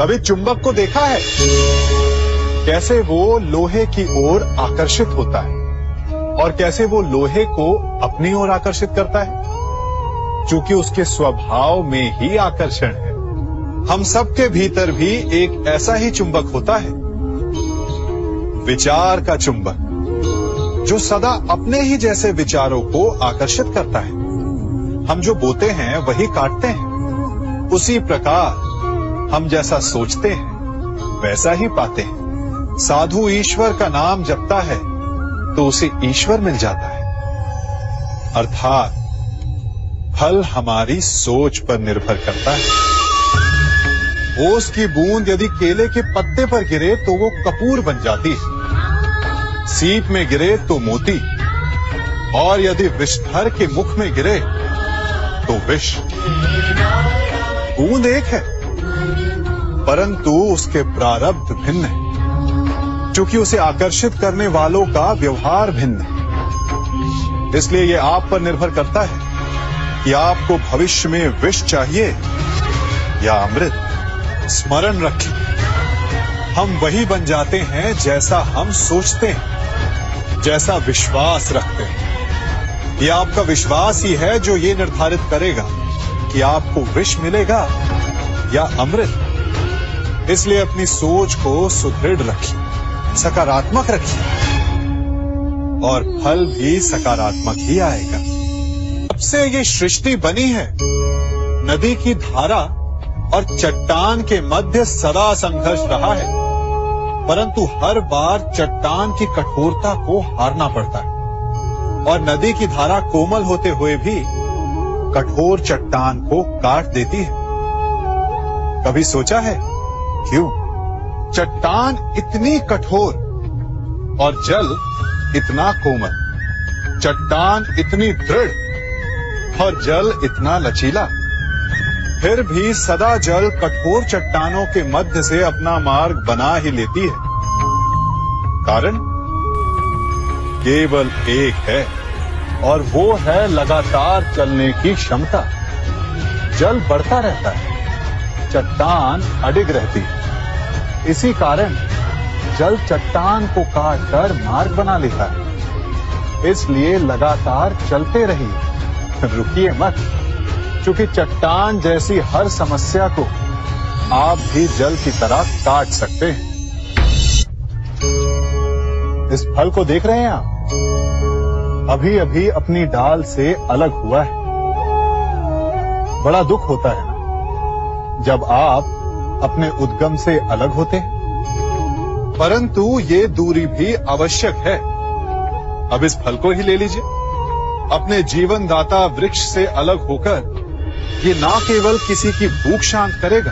कभी चुंबक को देखा है? कैसे वो लोहे की ओर आकर्षित होता है और कैसे वो लोहे को अपनी ओर आकर्षित करता है, क्योंकि उसके स्वभाव में ही आकर्षण है। हम सबके भीतर भी एक ऐसा ही चुंबक होता है, विचार का चुंबक, जो सदा अपने ही जैसे विचारों को आकर्षित करता है। हम जो बोते हैं वही काटते हैं। उसी प्रकार हम जैसा सोचते हैं वैसा ही पाते हैं। साधु ईश्वर का नाम जपता है तो उसे ईश्वर मिल जाता है। अर्थात फल हमारी सोच पर निर्भर करता है। ओस की बूंद यदि केले के पत्ते पर गिरे तो वो कपूर बन जाती है, सीप में गिरे तो मोती, और यदि विषधर के मुख में गिरे तो विष। बूंद एक है, परंतु उसके प्रारब्ध भिन्न है, क्योंकि उसे आकर्षित करने वालों का व्यवहार भिन्न है। इसलिए यह आप पर निर्भर करता है कि आपको भविष्य में विष चाहिए या अमृत। स्मरण रखें, हम वही बन जाते हैं जैसा हम सोचते हैं, जैसा विश्वास रखते हैं। यह आपका विश्वास ही है जो ये निर्धारित करेगा कि आपको विष मिलेगा या अमृत। इसलिए अपनी सोच को सुदृढ़ रखिए, सकारात्मक रखिए, और फल भी सकारात्मक ही आएगा। जब से ये सृष्टि बनी है, नदी की धारा और चट्टान के मध्य सदा संघर्ष रहा है, परंतु हर बार चट्टान की कठोरता को हारना पड़ता है, और नदी की धारा कोमल होते हुए भी कठोर चट्टान को काट देती है। कभी सोचा है क्यों? चट्टान इतनी कठोर और जल इतना कोमल, चट्टान इतनी दृढ़ और जल इतना लचीला, फिर भी सदा जल कठोर चट्टानों के मध्य से अपना मार्ग बना ही लेती है। कारण केवल एक है, और वो है लगातार चलने की क्षमता। जल बढ़ता रहता है, चट्टान अडिग रहती है। इसी कारण जल चट्टान को काटकर मार्ग बना लेता है। इसलिए लगातार चलते रहिए, रुकिए मत, क्योंकि चट्टान जैसी हर समस्या को आप भी जल की तरह काट सकते हैं। इस फल को देख रहे हैं आप? अभी अभी अपनी डाल से अलग हुआ है। बड़ा दुख होता है जब आप अपने उद्गम से अलग होते हैं, परंतु ये दूरी भी आवश्यक है। अब इस फल को ही ले लीजिए। अपने जीवन दाता वृक्ष से अलग होकर ये ना केवल किसी की भूख शांत करेगा,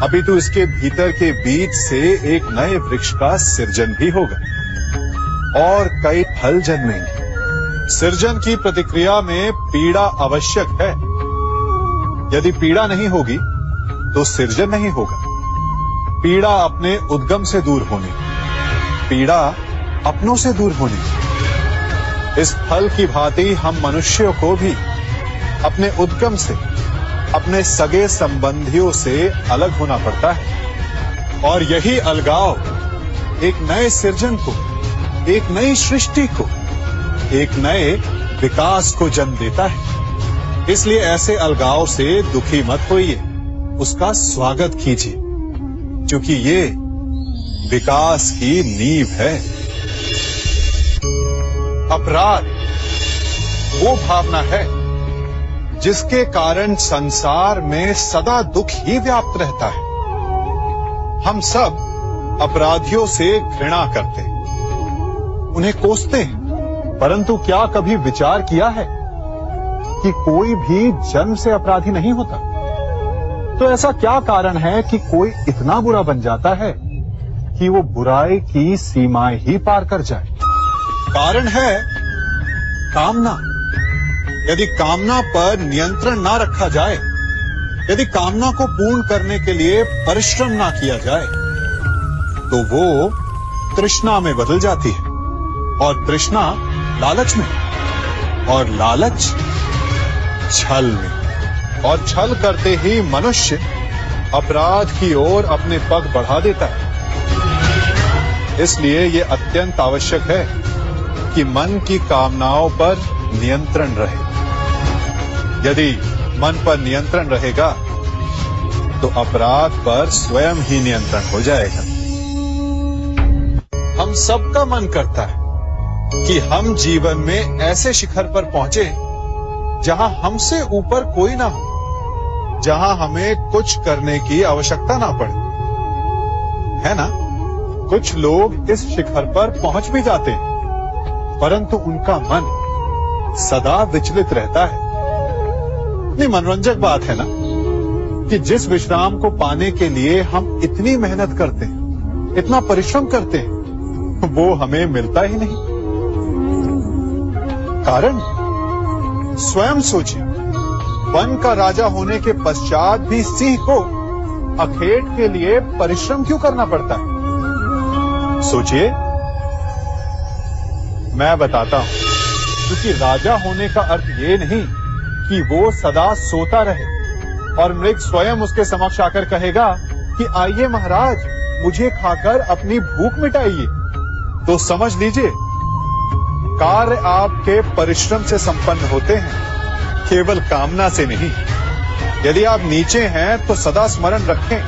अभी तो इसके भीतर के बीज से एक नए वृक्ष का सृजन भी होगा और कई फल जन्मेंगे। सृजन की प्रतिक्रिया में पीड़ा आवश्यक है। यदि पीड़ा नहीं होगी तो सृजन नहीं होगा। पीड़ा अपने उद्गम से दूर होने, पीड़ा अपनों से दूर होने। इस फल की भांति हम मनुष्यों को भी अपने उद्गम से, अपने सगे संबंधियों से अलग होना पड़ता है, और यही अलगाव एक नए सृजन को, एक नई सृष्टि को, एक नए विकास को जन्म देता है। इसलिए ऐसे अलगाव से दुखी मत होइए, उसका स्वागत कीजिए, क्योंकि ये विकास की नींव है। अपराध वो भावना है जिसके कारण संसार में सदा दुख ही व्याप्त रहता है। हम सब अपराधियों से घृणा करते हैं, उन्हें कोसते हैं, परंतु क्या कभी विचार किया है कि कोई भी जन्म से अपराधी नहीं होता? तो ऐसा क्या कारण है कि कोई इतना बुरा बन जाता है कि वो बुराई की सीमाएं ही पार कर जाए? कारण है कामना। यदि कामना पर नियंत्रण ना रखा जाए, यदि कामना को पूर्ण करने के लिए परिश्रम ना किया जाए, तो वो तृष्णा में बदल जाती है, और तृष्णा लालच में, और लालच छल में, और छल करते ही मनुष्य अपराध की ओर अपने पग बढ़ा देता है। इसलिए यह अत्यंत आवश्यक है कि मन की कामनाओं पर नियंत्रण रहे। यदि मन पर नियंत्रण रहेगा तो अपराध पर स्वयं ही नियंत्रण हो जाएगा। हम सबका मन करता है कि हम जीवन में ऐसे शिखर पर पहुंचे जहां हमसे ऊपर कोई ना हो, जहां हमें कुछ करने की आवश्यकता ना पड़े, है ना? कुछ लोग इस शिखर पर पहुंच भी जाते हैं, परंतु उनका मन सदा विचलित रहता है। इतनी मनोरंजक बात है ना कि जिस विश्राम को पाने के लिए हम इतनी मेहनत करते हैं, इतना परिश्रम करते हैं, वो हमें मिलता ही नहीं। कारण स्वयं सोचिए, वन का राजा होने के पश्चात भी सिंह को अखेट के लिए परिश्रम क्यों करना पड़ता है? सोचिए, मैं बताता हूं। क्योंकि राजा होने का अर्थ ये नहीं कि वो सदा सोता रहे और मृग स्वयं उसके समक्ष आकर कहेगा कि आइए महाराज, मुझे खाकर अपनी भूख मिटाइए। तो समझ लीजिए, कार्य आपके परिश्रम से संपन्न होते हैं, केवल कामना से नहीं। यदि आप नीचे हैं तो सदा स्मरण रखें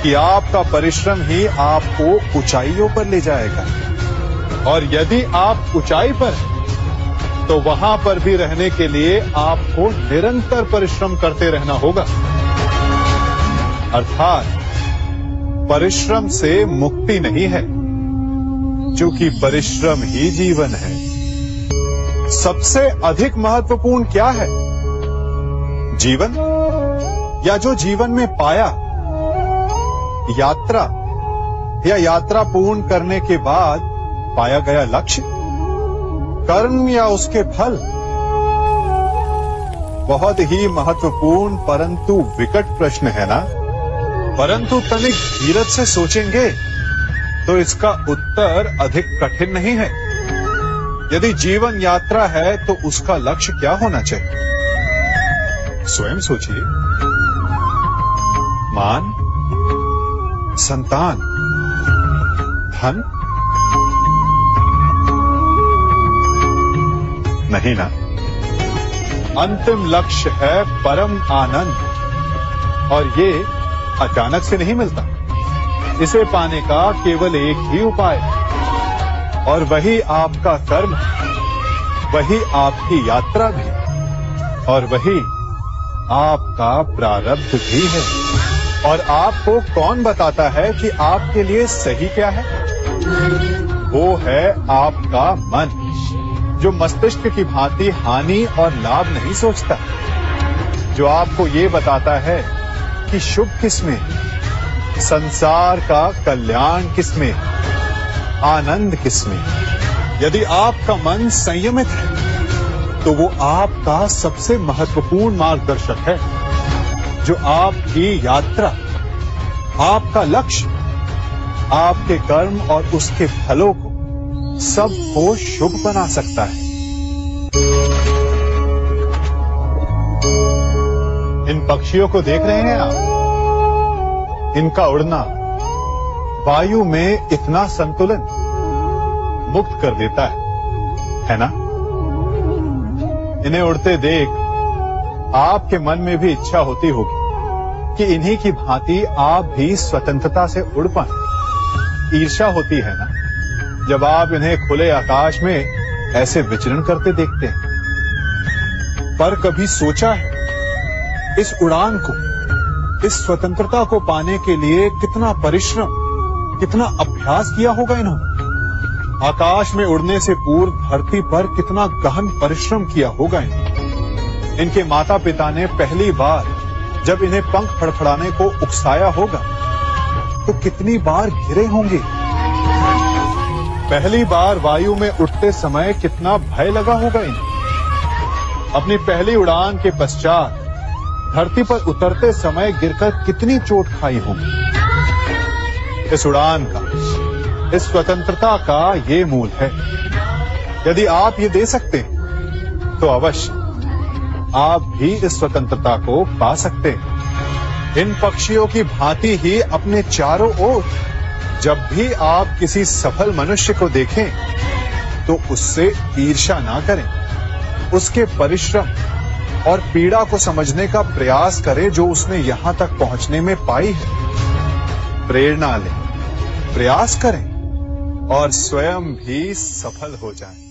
कि आपका परिश्रम ही आपको ऊंचाइयों पर ले जाएगा, और यदि आप ऊंचाई पर हैं तो वहां पर भी रहने के लिए आपको निरंतर परिश्रम करते रहना होगा। अर्थात परिश्रम से मुक्ति नहीं है, क्योंकि परिश्रम ही जीवन है। सबसे अधिक महत्वपूर्ण क्या है? जीवन, या जो जीवन में पाया, यात्रा, या यात्रा पूर्ण करने के बाद पाया गया लक्ष्य, कर्म या उसके फल? बहुत ही महत्वपूर्ण परंतु विकट प्रश्न है ना? परंतु तनिक धीरज से सोचेंगे तो इसका उत्तर अधिक कठिन नहीं है। यदि जीवन यात्रा है तो उसका लक्ष्य क्या होना चाहिए? स्वयं सोचिए। मान, संतान, धन? नहीं ना। अंतिम लक्ष्य है परम आनंद, और ये अचानक से नहीं मिलता। इसे पाने का केवल एक ही उपाय, और वही आपका कर्म, वही आपकी यात्रा भी, और वही आपका प्रारब्ध भी है। और आपको कौन बताता है कि आपके लिए सही क्या है? वो है आपका मन, जो मस्तिष्क की भांति हानि और लाभ नहीं सोचता, जो आपको ये बताता है कि शुभ किसमें, संसार का कल्याण किसमें, आनंद किसमें। यदि आपका मन संयमित है तो वो आपका सबसे महत्वपूर्ण मार्गदर्शक है, जो आपकी यात्रा, आपका लक्ष्य, आपके कर्म और उसके फलों को सबको शुभ बना सकता है। इन पक्षियों को देख रहे हैं आप? इनका उड़ना वायु में इतना संतुलन मुक्त कर देता है ना? इन्हें उड़ते देख आपके मन में भी इच्छा होती होगी कि इन्हीं की भांति आप भी स्वतंत्रता से उड़ पाएं। ईर्ष्या होती है ना, जब आप इन्हें खुले आकाश में ऐसे विचरण करते देखते हैं। पर कभी सोचा है, इस उड़ान को, इस स्वतंत्रता को पाने के लिए कितना परिश्रम, कितना अभ्यास किया होगा इन्होंने? आकाश में उड़ने से पूर्व धरती पर कितना गहन परिश्रम किया होगा इन्होंने। इनके माता पिता ने पहली बार जब इन्हें पंख फड़फड़ाने को उकसाया होगा तो कितनी बार घिरे होंगे। पहली बार वायु में उड़ते समय कितना भय लगा होगा इन्हें। अपनी पहली उड़ान के पश्चात धरती पर उतरते समय गिरकर कितनी चोट खाई होगी। इस उड़ान का, इस स्वतंत्रता का ये मूल है। यदि आप ये दे सकते हैं तो अवश्य आप भी इस स्वतंत्रता को पा सकते हैं। इन पक्षियों की भांति ही अपने चारों ओर जब भी आप किसी सफल मनुष्य को देखें तो उससे ईर्ष्या ना करें, उसके परिश्रम और पीड़ा को समझने का प्रयास करें जो उसने यहां तक पहुंचने में पाई है। प्रेरणा लें, प्रयास करें और स्वयं भी सफल हो जाएं।